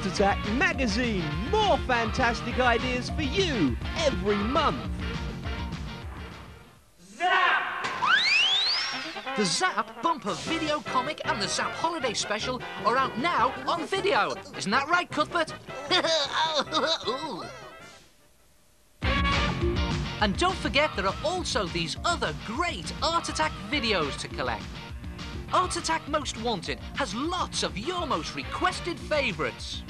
Art Attack magazine. More fantastic ideas for you every month. Zap! The Zap Bumper Video Comic and the Zap Holiday Special are out now on video. Isn't that right, Cuthbert? And don't forget, there are also these other great Art Attack videos to collect. Art Attack Most Wanted has lots of your most requested favourites.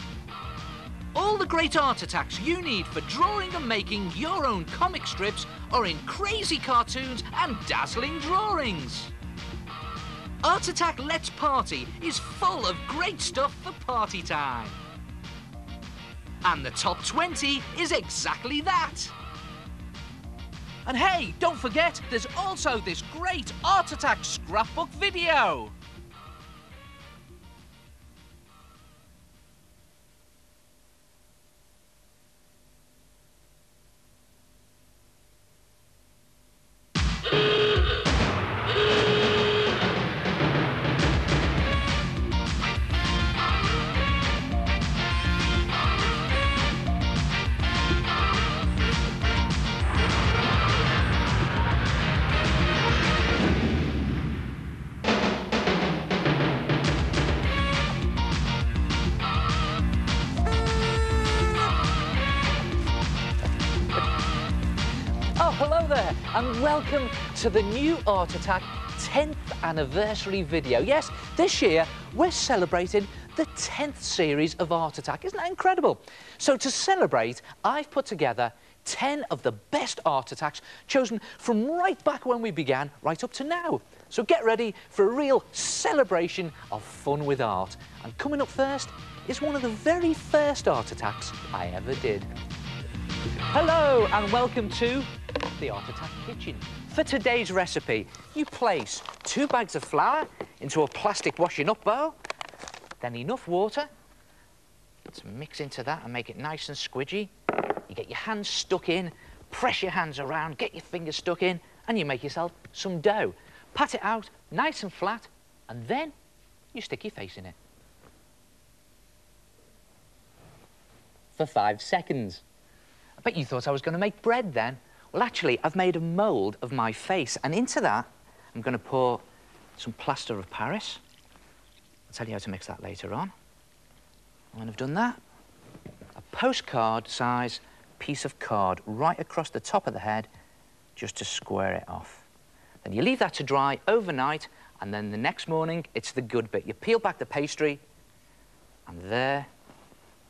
All the great art attacks you need for drawing and making your own comic strips are in crazy cartoons and dazzling drawings. Art Attack Let's Party is full of great stuff for party time. And the top 20 is exactly that. And hey, don't forget, there's also this great Art Attack scrapbook video. Hello there, and welcome to the new Art Attack 10th anniversary video. Yes, this year we're celebrating the 10th series of Art Attack. Isn't that incredible? So to celebrate, I've put together 10 of the best Art Attacks chosen from right back when we began, right up to now. So get ready for a real celebration of fun with art. And coming up first is one of the very first Art Attacks I ever did. Hello and welcome to the Art Attack kitchen. For today's recipe, you place 2 bags of flour into a plastic washing up bowl, then enough water to mix into that and make it nice and squidgy. You get your hands stuck in, press your hands around, get your fingers stuck in, and you make yourself some dough. Pat it out nice and flat, and then you stick your face in it. For 5 seconds. I bet you thought I was going to make bread then. Well, actually, I've made a mould of my face, and into that, I'm going to pour some plaster of Paris. I'll tell you how to mix that later on. When I've done that, a postcard-size piece of card right across the top of the head, just to square it off. Then you leave that to dry overnight, and then the next morning, it's the good bit. You peel back the pastry, and there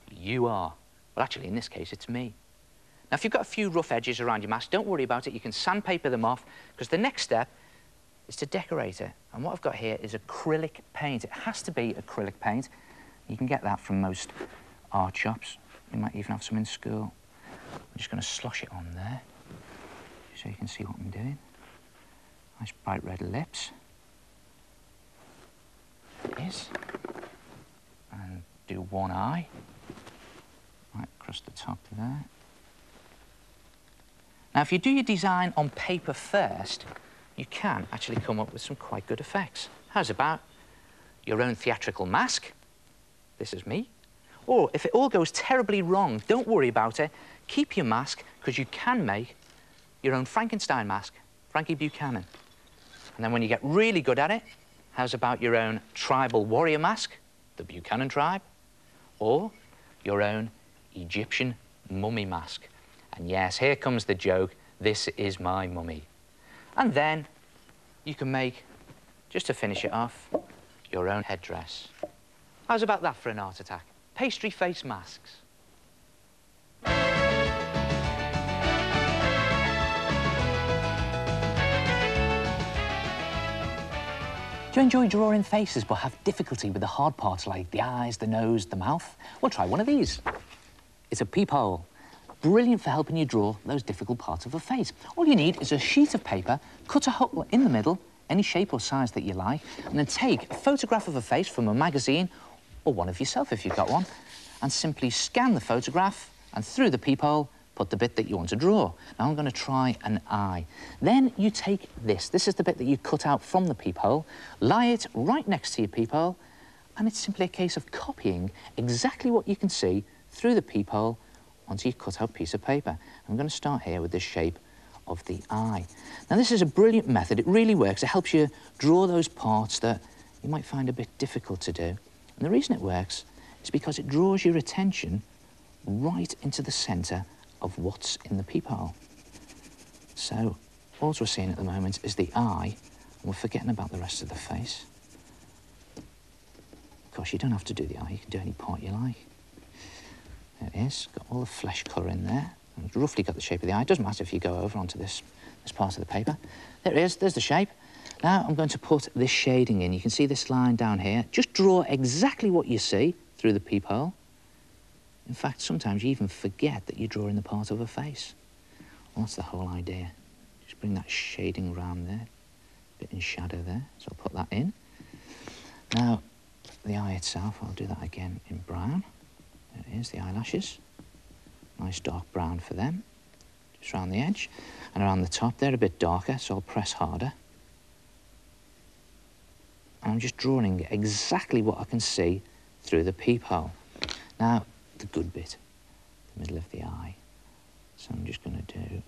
you are. Well, actually, in this case, it's me. Now, if you've got a few rough edges around your mask, don't worry about it. You can sandpaper them off, because the next step is to decorate it. And what I've got here is acrylic paint. It has to be acrylic paint. You can get that from most art shops. You might even have some in school. I'm just going to slosh it on there, so you can see what I'm doing. Nice bright red lips. There it is. And do one eye. Right across the top there. Now, if you do your design on paper first, you can actually come up with some quite good effects. How's about your own theatrical mask? This is me. Or if it all goes terribly wrong, don't worry about it. Keep your mask, because you can make your own Frankenstein mask, Frankie Buchanan. And then when you get really good at it, how's about your own tribal warrior mask, the Buchanan tribe? Or your own Egyptian mummy mask. And yes, here comes the joke, this is my mummy. And then you can make, just to finish it off, your own headdress. How's about that for an art attack? Pastry face masks. Do you enjoy drawing faces but have difficulty with the hard parts like the eyes, the nose, the mouth? Well, try one of these. It's a peephole. Brilliant for helping you draw those difficult parts of a face. All you need is a sheet of paper, cut a hole in the middle, any shape or size that you like, and then take a photograph of a face from a magazine, or one of yourself if you've got one, and simply scan the photograph, and through the peephole, put the bit that you want to draw. Now I'm going to try an eye. Then you take this. This is the bit that you cut out from the peephole, lie it right next to your peephole, And it's simply a case of copying exactly what you can see through the peephole onto your cut-out piece of paper. I'm going to start here with the shape of the eye. Now, this is a brilliant method. It really works. It helps you draw those parts that you might find a bit difficult to do. And the reason it works is because it draws your attention right into the centre of what's in the peephole. So, all we're seeing at the moment is the eye, and we're forgetting about the rest of the face. Of course, you don't have to do the eye. You can do any part you like. There it is. Got all the flesh colour in there. It's roughly got the shape of the eye. It doesn't matter if you go over onto this part of the paper. There it is. There's the shape. Now I'm going to put this shading in. You can see this line down here. Just draw exactly what you see through the peephole. In fact, sometimes you even forget that you're drawing the part of a face. Well, that's the whole idea. Just bring that shading around there. A bit in shadow there. So I'll put that in. Now, the eye itself, I'll do that again in brown. There it is, the eyelashes. Nice dark brown for them. Just around the edge. And around the top, they're a bit darker, so I'll press harder. And I'm just drawing exactly what I can see through the peephole. Now, the good bit, the middle of the eye. So I'm just going to do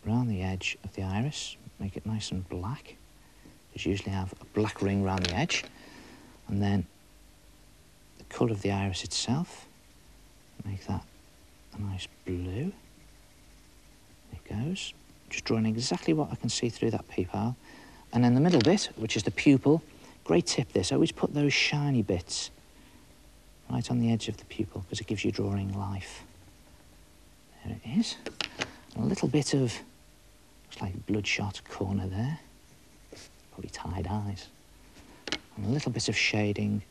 around the edge of the iris, make it nice and black. Just usually have a black ring around the edge. And then the colour of the iris itself, make that a nice blue. There it goes. Just drawing exactly what I can see through that peephole. And then the middle bit, which is the pupil, great tip this, always put those shiny bits right on the edge of the pupil because it gives you drawing life. There it is. And a little bit of, looks like bloodshot corner there. Probably tired eyes. And a little bit of shading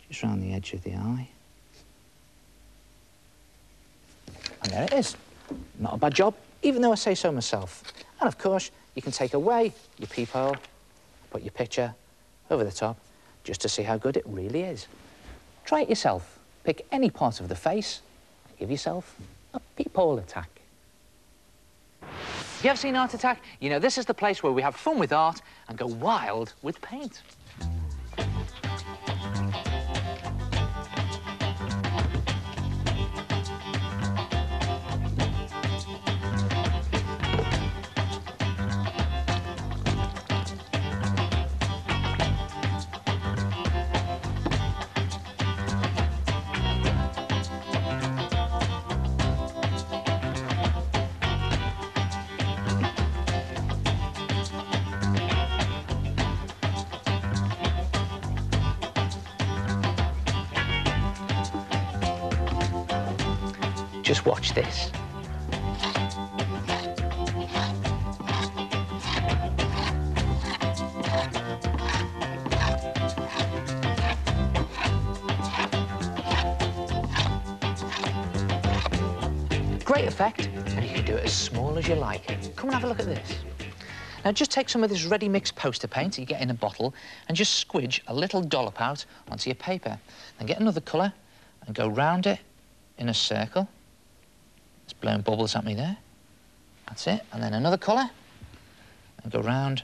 just around the edge of the eye. And there it is. Not a bad job, even though I say so myself. And of course, you can take away your peephole, put your picture over the top, just to see how good it really is. Try it yourself. Pick any part of the face and give yourself a peephole attack. If you ever seen Art Attack, you know this is the place where we have fun with art and go wild with paint. Just watch this. Great effect, and you can do it as small as you like. Come and have a look at this. Now just take some of this ready mixed poster paint you get in a bottle and just squidge a little dollop out onto your paper. Then get another colour and go round it in a circle. It's blowing bubbles at me there. That's it. And then another colour. And go round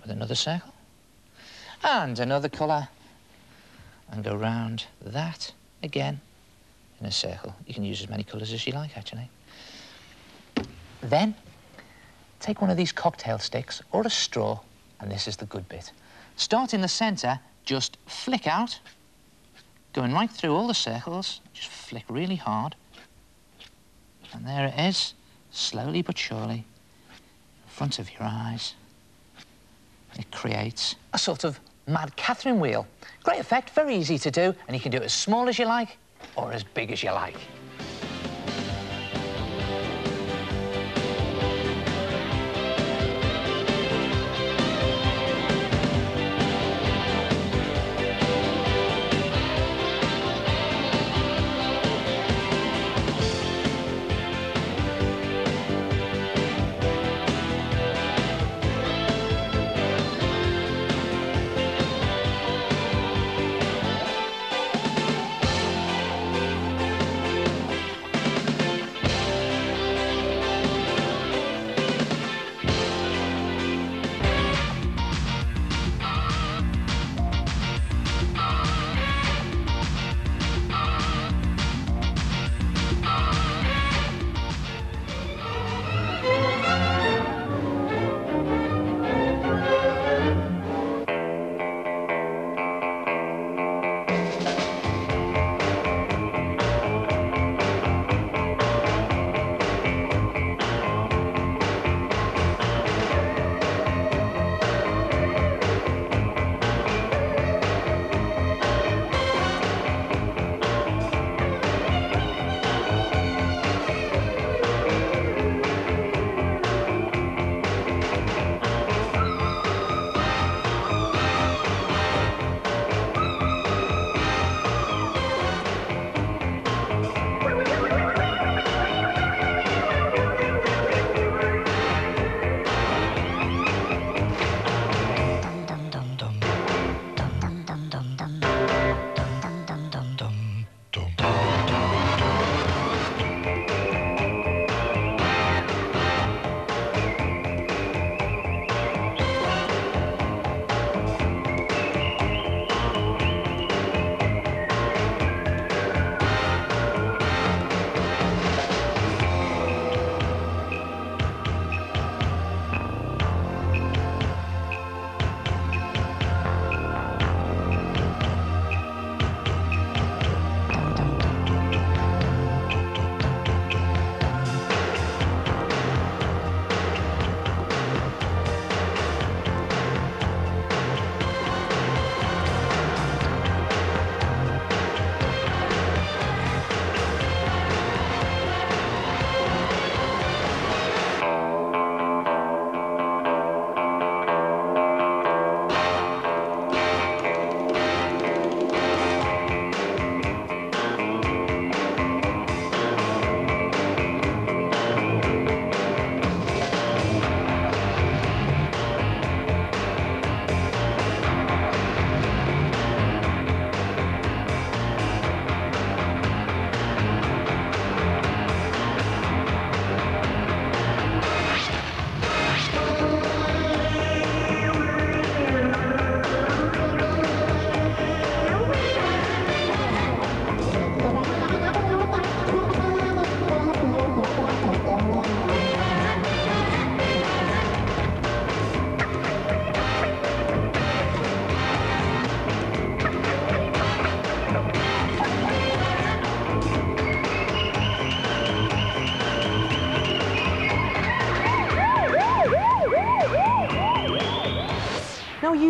with another circle. And another colour. And go round that again in a circle. You can use as many colours as you like, actually. Then, take one of these cocktail sticks or a straw, and this is the good bit. Start in the centre, just flick out, going right through all the circles. Just flick really hard. And there it is, slowly but surely, in front of your eyes. It creates a sort of Mad Catherine wheel. Great effect, very easy to do, and you can do it as small as you like or as big as you like.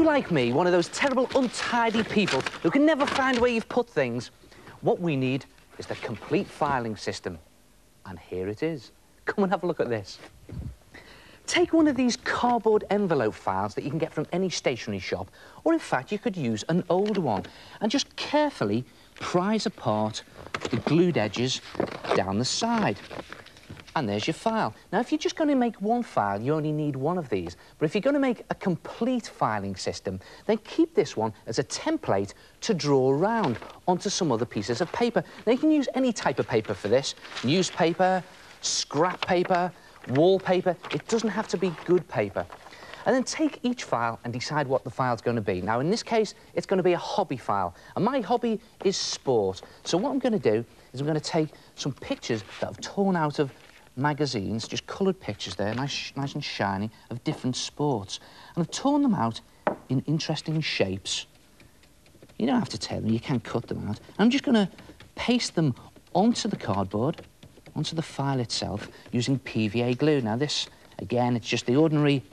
you, like me, one of those terrible, untidy people who can never find where you've put things, what we need is the complete filing system. And here it is. Come and have a look at this. Take one of these cardboard envelope files that you can get from any stationery shop, or in fact, you could use an old one, and just carefully prise apart the glued edges down the side. And there's your file. Now, if you're just going to make one file, you only need one of these. But if you're going to make a complete filing system, then keep this one as a template to draw around onto some other pieces of paper. Now, you can use any type of paper for this. Newspaper, scrap paper, wallpaper. It doesn't have to be good paper. And then take each file and decide what the file's going to be. Now, in this case, it's going to be a hobby file. And my hobby is sport. So what I'm going to do is I'm going to take some pictures that I've torn out of magazines, just coloured pictures there, nice and shiny, of different sports. And I've torn them out in interesting shapes. You don't have to tear them, you can cut them out. I'm just going to paste them onto the cardboard, onto the file itself, using PVA glue. Now this, again, it's just the ordinary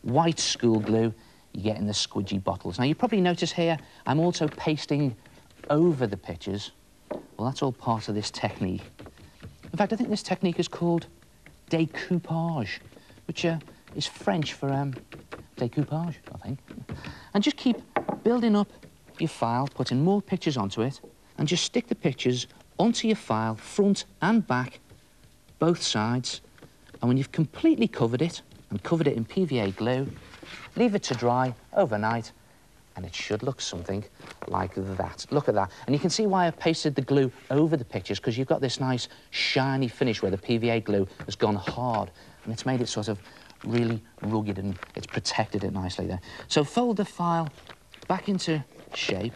white school glue you get in the squidgy bottles. Now you probably notice here, I'm also pasting over the pictures. Well, that's all part of this technique. In fact, I think this technique is called découpage, which is French for découpage, I think. And just keep building up your file, putting more pictures onto it, and just stick the pictures onto your file, front and back, both sides. And when you've completely covered it, and covered it in PVA glue, leave it to dry overnight, and it should look something like that. Look at that. And you can see why I've pasted the glue over the pictures, because you've got this nice shiny finish where the PVA glue has gone hard, and it's made it sort of really rugged, and it's protected it nicely there. So fold the file back into shape,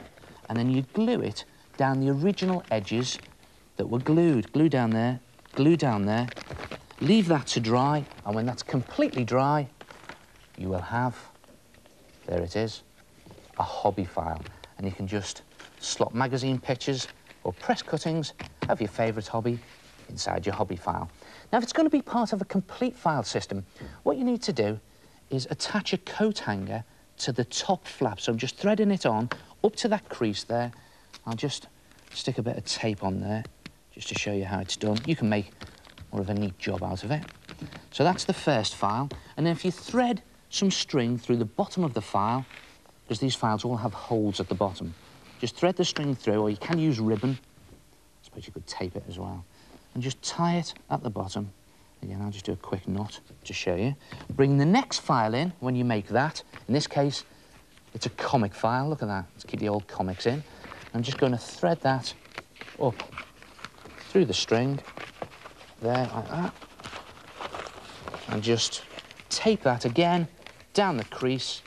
and then you glue it down the original edges that were glued. Glue down there, leave that to dry, and when that's completely dry, you will have, there it is, a hobby file. And you can just slot magazine pictures or press cuttings of your favourite hobby inside your hobby file. Now, if it's going to be part of a complete file system, what you need to do is attach a coat hanger to the top flap. So I'm just threading it on up to that crease there. I'll just stick a bit of tape on there just to show you how it's done. You can make more of a neat job out of it. So that's the first file. And then if you thread some string through the bottom of the file, because these files all have holes at the bottom, just thread the string through, or you can use ribbon. I suppose you could tape it as well. And just tie it at the bottom. Again, I'll just do a quick knot to show you. Bring the next file in when you make that. In this case, it's a comic file. Look at that. Let's keep the old comics in. I'm just going to thread that up through the string, there, like that. And just tape that again down the crease,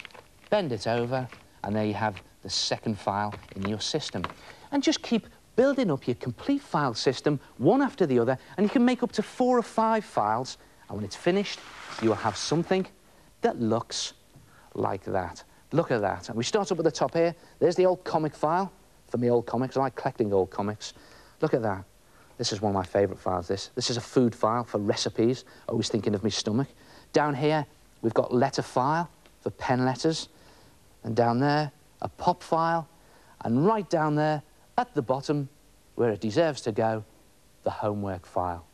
bend it over, and there you have the second file in your system. And just keep building up your complete file system, one after the other, and you can make up to 4 or 5 files, and when it's finished, you will have something that looks like that. Look at that. And we start up at the top here. There's the old comic file for me old comics. I like collecting old comics. Look at that. This is one of my favourite files, this. This is a food file for recipes, always thinking of my stomach. Down here, we've got letter file for pen letters. And down there, a pop file. And right down there, at the bottom, where it deserves to go, the homework file.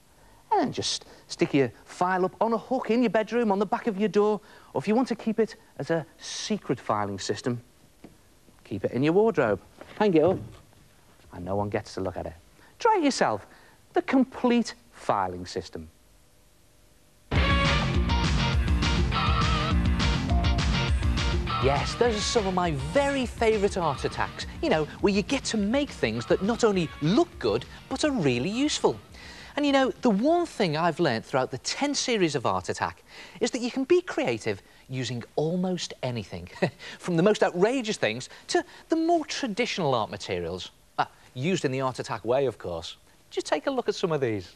And then just stick your file up on a hook in your bedroom, on the back of your door, or if you want to keep it as a secret filing system, keep it in your wardrobe. Hang it up, and no one gets to look at it. Try it yourself. The complete filing system. Yes, those are some of my very favourite art attacks. You know, where you get to make things that not only look good, but are really useful. And you know, the one thing I've learnt throughout the 10 series of Art Attack is that you can be creative using almost anything. From the most outrageous things to the more traditional art materials. Used in the Art Attack way, of course. Just take a look at some of these.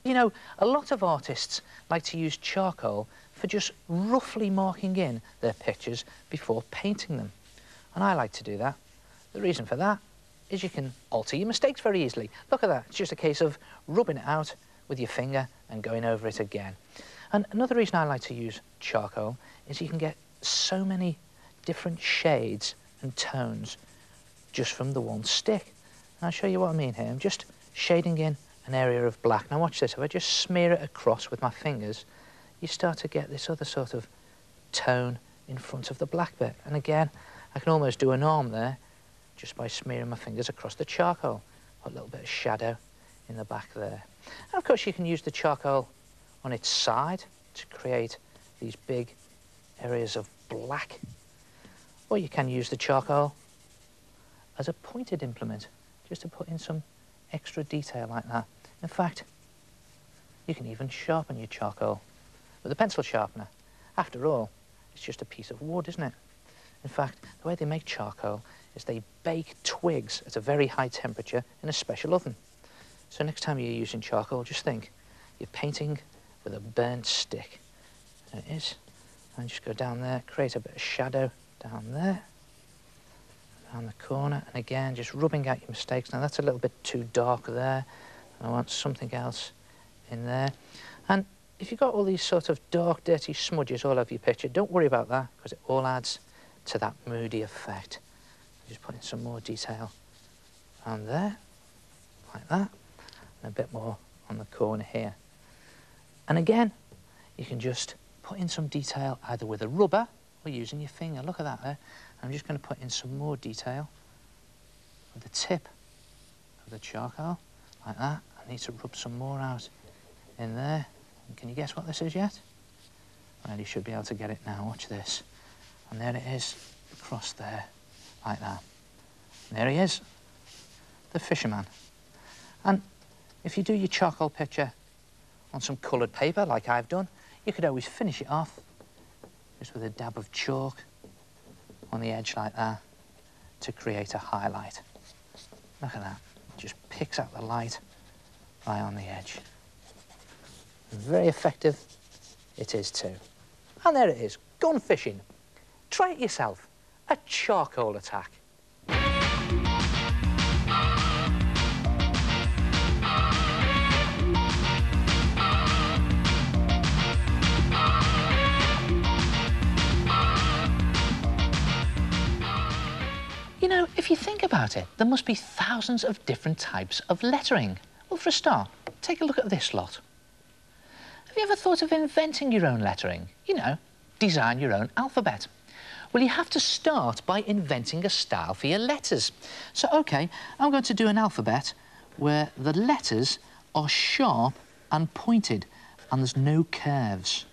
You know, a lot of artists like to use charcoal for just roughly marking in their pictures before painting them. And I like to do that. The reason for that is you can alter your mistakes very easily. Look at that. It's just a case of rubbing it out with your finger and going over it again. And another reason I like to use charcoal is you can get so many different shades and tones just from the one stick. And I'll show you what I mean here. I'm just shading in an area of black. Now watch this, if I just smear it across with my fingers, you start to get this other sort of tone in front of the black bit. And again, I can almost do an arm there just by smearing my fingers across the charcoal. Put a little bit of shadow in the back there. And of course you can use the charcoal on its side to create these big areas of black. Or you can use the charcoal as a pointed implement, just to put in some extra detail like that. In fact, you can even sharpen your charcoal with a pencil sharpener. After all, it's just a piece of wood, isn't it? In fact, the way they make charcoal is they bake twigs at a very high temperature in a special oven. So next time you're using charcoal, just think, you're painting with a burnt stick. There it is. And just go down there, create a bit of shadow down there, around the corner, and again, just rubbing out your mistakes. Now that's a little bit too dark there. I want something else in there. And if you've got all these sort of dark, dirty smudges all over your picture, don't worry about that, because it all adds to that moody effect. Just put in some more detail around there, like that, and a bit more on the corner here. And again, you can just put in some detail either with a rubber or using your finger. Look at that there. I'm just going to put in some more detail with the tip of the charcoal, like that. I need to rub some more out in there. And can you guess what this is yet? Well, you should be able to get it now. Watch this. And there it is, across there, like that. And there he is, the fisherman. And if you do your charcoal picture on some coloured paper, like I've done, you could always finish it off just with a dab of chalk on the edge like that to create a highlight. Look at that. It just picks out the light right on the edge. Very effective it is too. And there it is, gone fishing. Try it yourself. A charcoal attack. You know, if you think about it, there must be thousands of different types of lettering. Well, for a start, take a look at this lot. Have you ever thought of inventing your own lettering? You know, design your own alphabet. Well, you have to start by inventing a style for your letters. So, OK, I'm going to do an alphabet where the letters are sharp and pointed and there's no curves.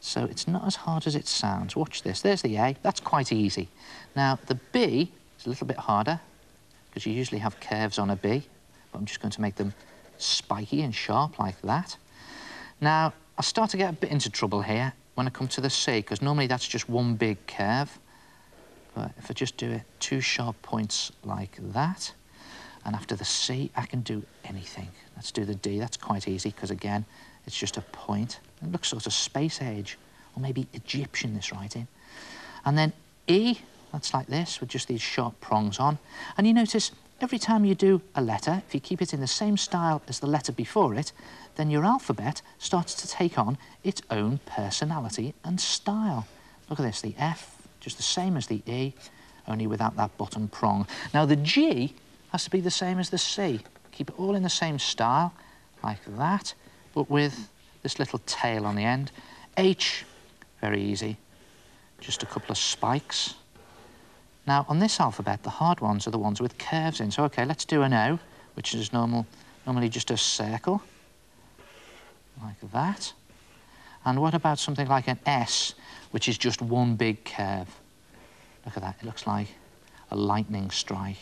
So it's not as hard as it sounds. Watch this. There's the A. That's quite easy. Now, the B is a little bit harder because you usually have curves on a B, but I'm just going to make them spiky and sharp like that. Now, I start to get a bit into trouble here when I come to the C, because normally that's just one big curve. But if I just do it 2 sharp points like that, and after the C, I can do anything. Let's do the D. That's quite easy, because again, it's just a point. It looks sort of space age, or maybe Egyptian, this writing. And then E, that's like this, with just these sharp prongs on. And you notice, every time you do a letter, if you keep it in the same style as the letter before it, then your alphabet starts to take on its own personality and style. Look at this, the F, just the same as the E, only without that bottom prong. Now, the G has to be the same as the C. Keep it all in the same style, like that, but with this little tail on the end. H, very easy, just a couple of spikes. Now, on this alphabet, the hard ones are the ones with curves in. So, OK, let's do an O, which is normally just a circle, like that. And what about something like an S, which is just one big curve? Look at that, it looks like a lightning strike.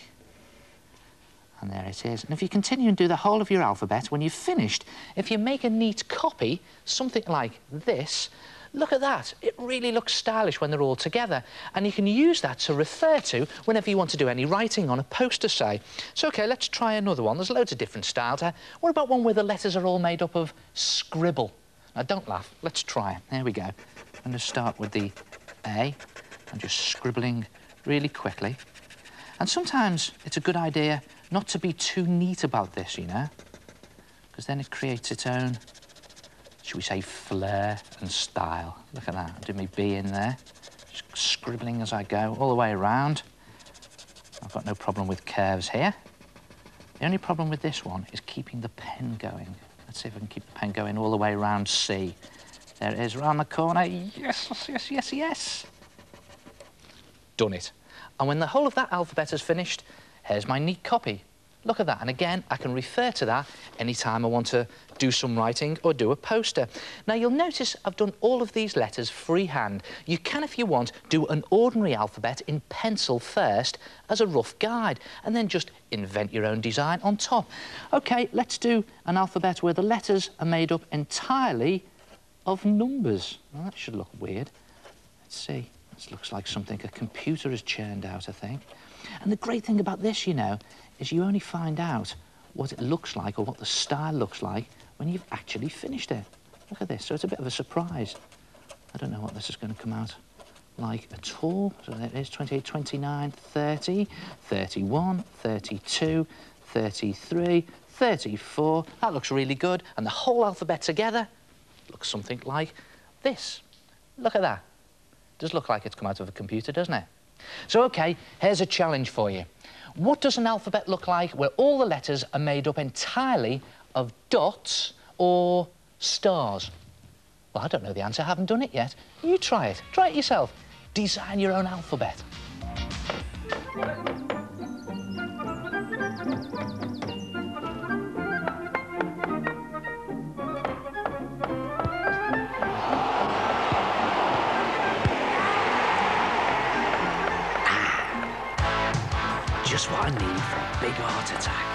And there it is. And if you continue and do the whole of your alphabet, when you've finished, if you make a neat copy, something like this, look at that. It really looks stylish when they're all together. And you can use that to refer to whenever you want to do any writing on a poster, say. So, OK, let's try another one. There's loads of different styles. What about one where the letters are all made up of scribble? Now, don't laugh. Let's try it. There we go. I'm going to start with the A. I'm just scribbling really quickly. And sometimes it's a good idea not to be too neat about this, you know, because then it creates its own, should we say, flair and style. Look at that. I'm doing my B in there, just scribbling as I go all the way around. I've got no problem with curves here. The only problem with this one is keeping the pen going. Let's see if I can keep the pen going all the way around C. There it is, round the corner. Yes, yes, yes, yes. Done it. And when the whole of that alphabet is finished, here's my neat copy. Look at that, and again, I can refer to that anytime I want to do some writing or do a poster. Now, you'll notice I've done all of these letters freehand. You can, if you want, do an ordinary alphabet in pencil first as a rough guide, and then just invent your own design on top. OK, let's do an alphabet where the letters are made up entirely of numbers. Well, that should look weird. Let's see. This looks like something a computer has churned out, I think. And the great thing about this, you know, is you only find out what it looks like or what the style looks like when you've actually finished it. Look at this, so it's a bit of a surprise. I don't know what this is going to come out like at all. So there it is, 28, 29, 30, 31, 32, 33, 34. That looks really good. And the whole alphabet together looks something like this. Look at that. Does look like it's come out of a computer, doesn't it? So, OK, here's a challenge for you. What does an alphabet look like where all the letters are made up entirely of dots or stars? Well, I don't know the answer. I haven't done it yet. You try it. Try it yourself. Design your own alphabet. Just what I need for a big heart attack.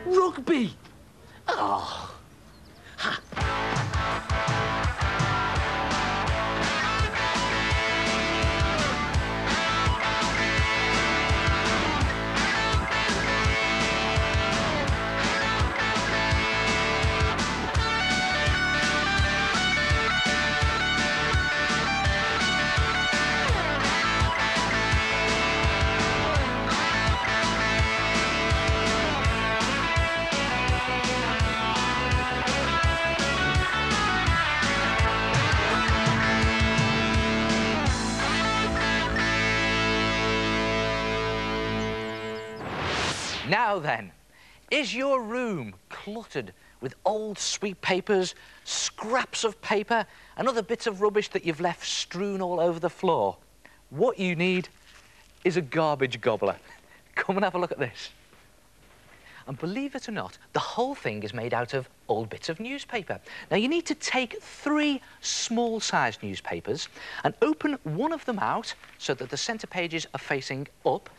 Rugby! Oh. Ha. Now then, is your room cluttered with old sweet papers, scraps of paper, and other bits of rubbish that you've left strewn all over the floor? What you need is a garbage gobbler. Come and have a look at this. And believe it or not, the whole thing is made out of old bits of newspaper. Now, you need to take 3 small-sized newspapers and open one of them out so that the centre pages are facing up,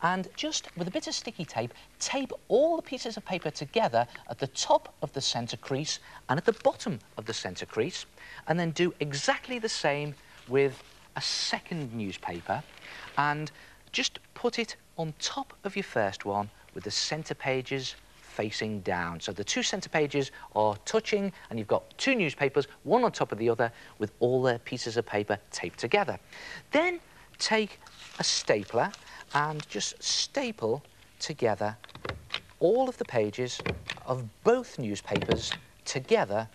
and just with a bit of sticky tape, tape all the pieces of paper together at the top of the centre crease and at the bottom of the centre crease, and then do exactly the same with a second newspaper, and just put it on top of your first one with the centre pages facing down. So the 2 centre pages are touching, and you've got 2 newspapers, one on top of the other, with all their pieces of paper taped together. Then take a stapler and just staple together all of the pages of both newspapers together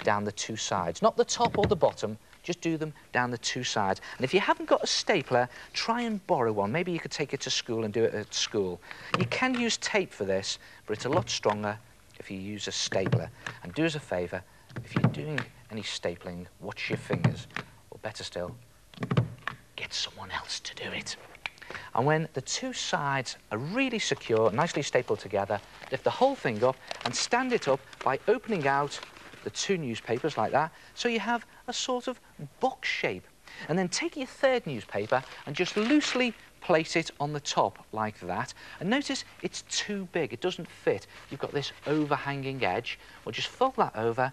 down the 2 sides. Not the top or the bottom, just do them down the 2 sides. And if you haven't got a stapler, try and borrow one. Maybe you could take it to school and do it at school. You can use tape for this, but it's a lot stronger if you use a stapler. And do us a favour, if you're doing any stapling, watch your fingers. Or better still, get someone else to do it. And when the 2 sides are really secure, nicely stapled together, lift the whole thing up and stand it up by opening out the 2 newspapers like that, so you have a sort of box shape. And then take your 3rd newspaper and just loosely place it on the top like that. And notice it's too big, it doesn't fit. You've got this overhanging edge. Well, just fold that over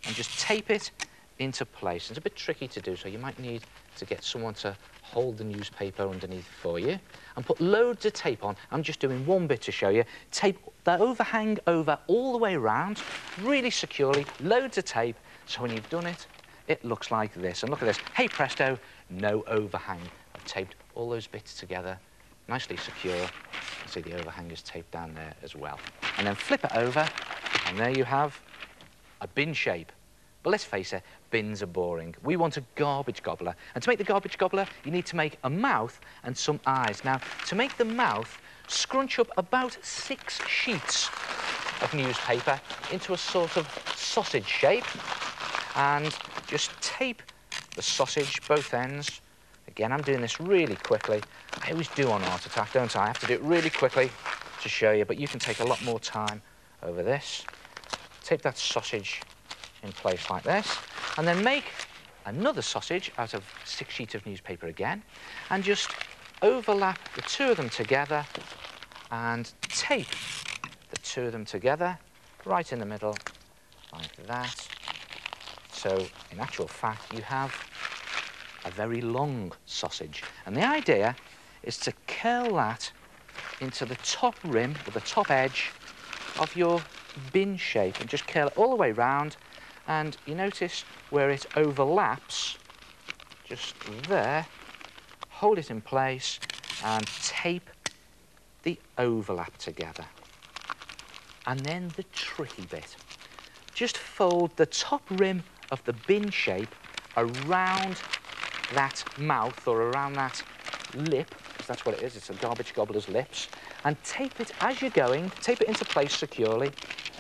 and just tape it into place. It's a bit tricky to do, so you might need to get someone to hold the newspaper underneath for you, and put loads of tape on. I'm just doing one bit to show you. Tape the overhang over all the way around, really securely, loads of tape, so when you've done it, it looks like this. And look at this. Hey presto, no overhang. I've taped all those bits together, nicely secure. See, the overhang is taped down there as well. And then flip it over, and there you have a bin shape. But let's face it, bins are boring. We want a garbage gobbler. And to make the garbage gobbler, you need to make a mouth and some eyes. Now, to make the mouth, scrunch up about 6 sheets of newspaper into a sort of sausage shape, and just tape the sausage, both ends. Again, I'm doing this really quickly. I always do on Art Attack, don't I? I have to do it really quickly to show you, but you can take a lot more time over this. Tape that sausage in place like this, and then make another sausage out of 6 sheets of newspaper again, and just overlap the 2 of them together and tape the 2 of them together right in the middle like that. So in actual fact you have a very long sausage, and the idea is to curl that into the top rim or the top edge of your bin shape, and just curl it all the way round. And you notice where it overlaps, just there, hold it in place and tape the overlap together. And then the tricky bit. Just fold the top rim of the bin shape around that mouth, or around that lip, because that's what it is, it's a garbage gobbler's lips, and tape it as you're going, tape it into place securely.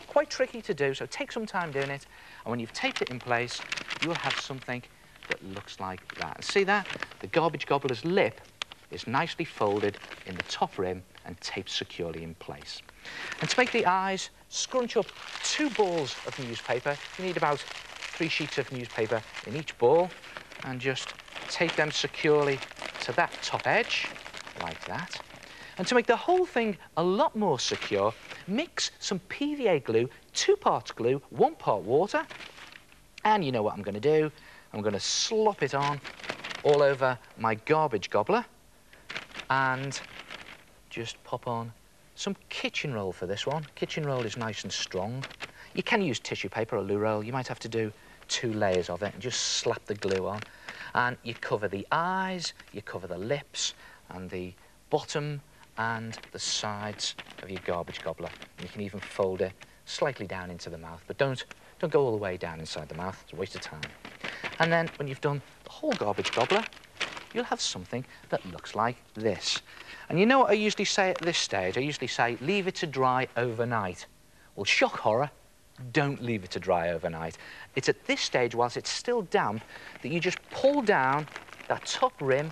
Quite tricky to do, so take some time doing it. And when you've taped it in place, you'll have something that looks like that. See that? The garbage gobbler's lip is nicely folded in the top rim and taped securely in place. And to make the eyes, scrunch up 2 balls of newspaper. You need about 3 sheets of newspaper in each ball, and just tape them securely to that top edge, like that. And to make the whole thing a lot more secure, mix some PVA glue, 2 parts glue, 1 part water. And you know what I'm going to do? I'm going to slop it on all over my garbage gobbler and just pop on some kitchen roll for this one. Kitchen roll is nice and strong. You can use tissue paper or loo roll. You might have to do 2 layers of it and just slap the glue on. And you cover the eyes, you cover the lips and the bottom and the sides of your garbage gobbler. And you can even fold it slightly down into the mouth, but don't go all the way down inside the mouth. It's a waste of time. And then when you've done the whole garbage gobbler, you'll have something that looks like this. And you know what I usually say at this stage? I usually say, leave it to dry overnight. Well, shock horror, don't leave it to dry overnight. It's at this stage, whilst it's still damp, that you just pull down that top rim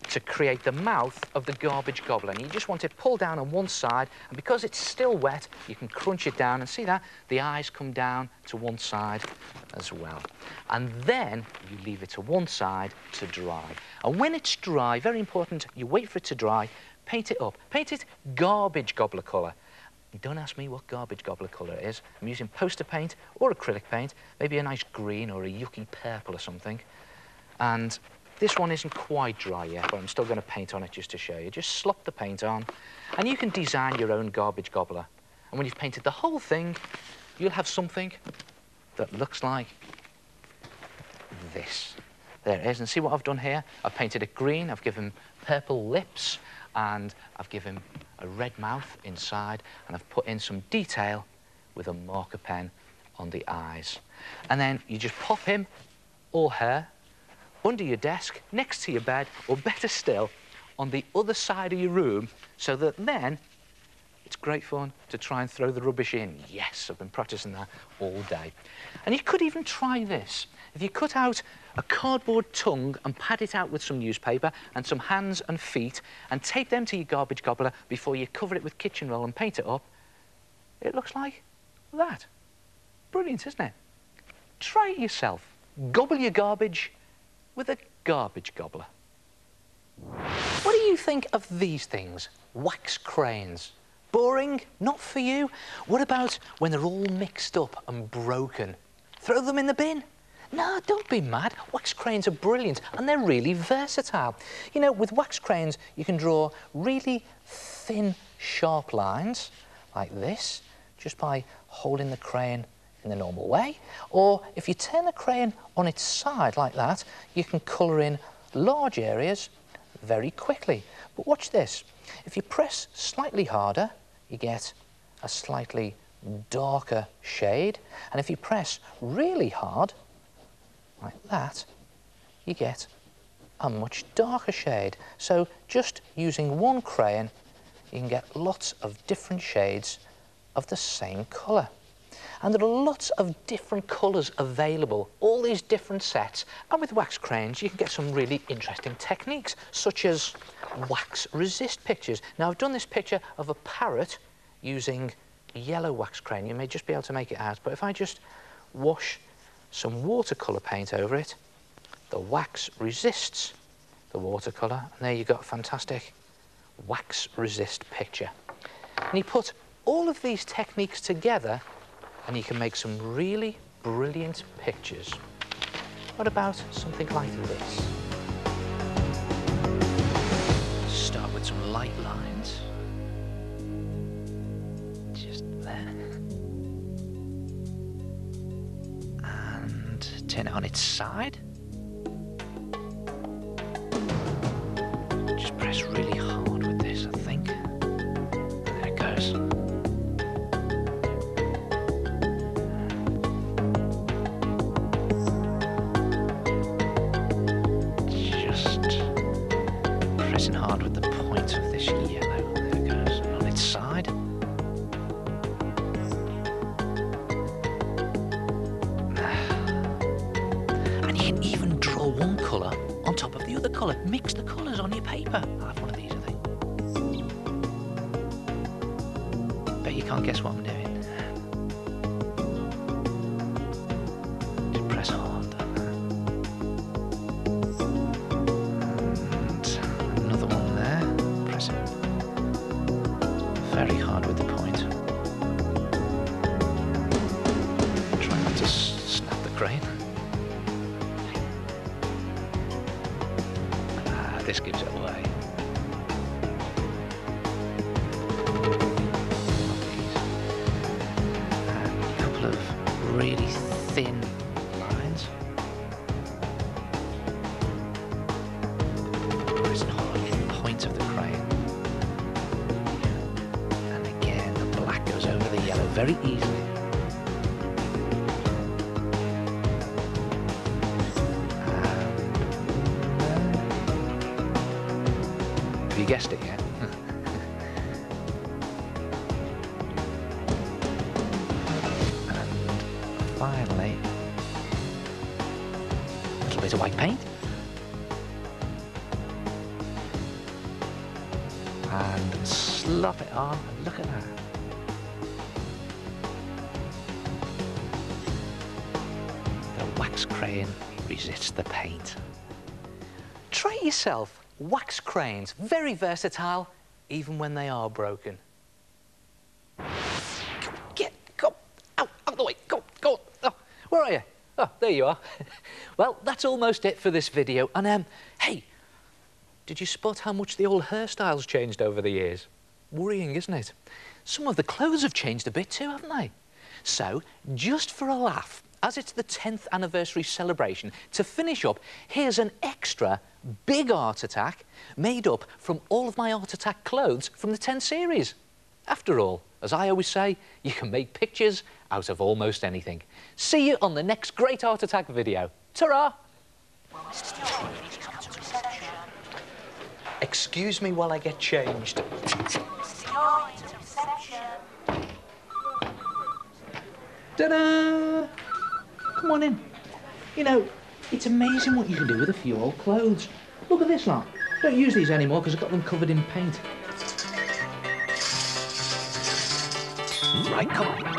to create the mouth of the garbage gobbler. And you just want it pulled down on one side, and because it's still wet, you can crunch it down, and see that? The eyes come down to one side as well. And then you leave it to one side to dry. And when it's dry, very important, you wait for it to dry, paint it up. Paint it garbage gobbler colour. Don't ask me what garbage gobbler colour it is. I'm using poster paint or acrylic paint, maybe a nice green or a yucky purple or something. And this one isn't quite dry yet, but I'm still going to paint on it just to show you. Just slop the paint on, and you can design your own garbage gobbler. And when you've painted the whole thing, you'll have something that looks like this. There it is, and see what I've done here? I've painted it green, I've given purple lips, and I've given a red mouth inside, and I've put in some detail with a marker pen on the eyes. And then you just pop him or her under your desk, next to your bed, or better still, on the other side of your room, so that then it's great fun to try and throw the rubbish in. Yes, I've been practicing that all day. And you could even try this. If you cut out a cardboard tongue and pad it out with some newspaper and some hands and feet and tape them to your garbage gobbler before you cover it with kitchen roll and paint it up, it looks like that. Brilliant, isn't it? Try it yourself. Gobble your garbage with a garbage gobbler. What do you think of these things? Wax cranes. Boring? Not for you? What about when they're all mixed up and broken? Throw them in the bin? No, don't be mad. Wax cranes are brilliant and they're really versatile. You know, with wax cranes, you can draw really thin, sharp lines like this, just by holding the crane in the normal way. Or if you turn the crane on its side like that, you can colour in large areas very quickly. But watch this. If you press slightly harder, you get a slightly darker shade. And if you press really hard, like that, you get a much darker shade. So just using one crayon, you can get lots of different shades of the same colour. And there are lots of different colours available, all these different sets. And with wax crayons, you can get some really interesting techniques, such as wax resist pictures. Now, I've done this picture of a parrot using yellow wax crayon. You may just be able to make it out, but if I just wash some watercolour paint over it, the wax resists the watercolour, and there you've got a fantastic wax resist picture. And you put all of these techniques together, and you can make some really brilliant pictures. What about something like this? Start with some light lines. Just there. And turn it on its side. Just press really hard with this, I think. There it goes. Pressing hard with the point of this yellow. There it goes, on its side. And you can even draw one colour on top of the other colour. Mix the colours on your paper. I'll have one of these, I think. Bet you can't guess what I'm doing. Just press hard. Very hard with the point. Try not to snap the crane. This gives it away. And a couple of really thin lines. Pressing hard with the point of the crane. Over the yellow very easily. guessed it yet. And finally, a little bit of white paint. And slop it on, and look at that. The wax crayon resists the paint. Try it yourself. Wax crayons, very versatile, even when they are broken. Go, out of the way, go. Oh, where are you? Oh, there you are. Well, that's almost it for this video. And, hey, did you spot how much the old hairstyles changed over the years? Worrying, isn't it? Some of the clothes have changed a bit too, haven't they? So, just for a laugh, as it's the 10th anniversary celebration, to finish up, here's an extra big Art Attack made up from all of my Art Attack clothes from the 10 series. After all, as I always say, you can make pictures out of almost anything. See you on the next Great Art Attack video. Ta-ra! Excuse me while I get changed. Ta-da! Come on in. You know, it's amazing what you can do with a few old clothes. Look at this lot. Don't use these anymore because I've got them covered in paint. Right, come on.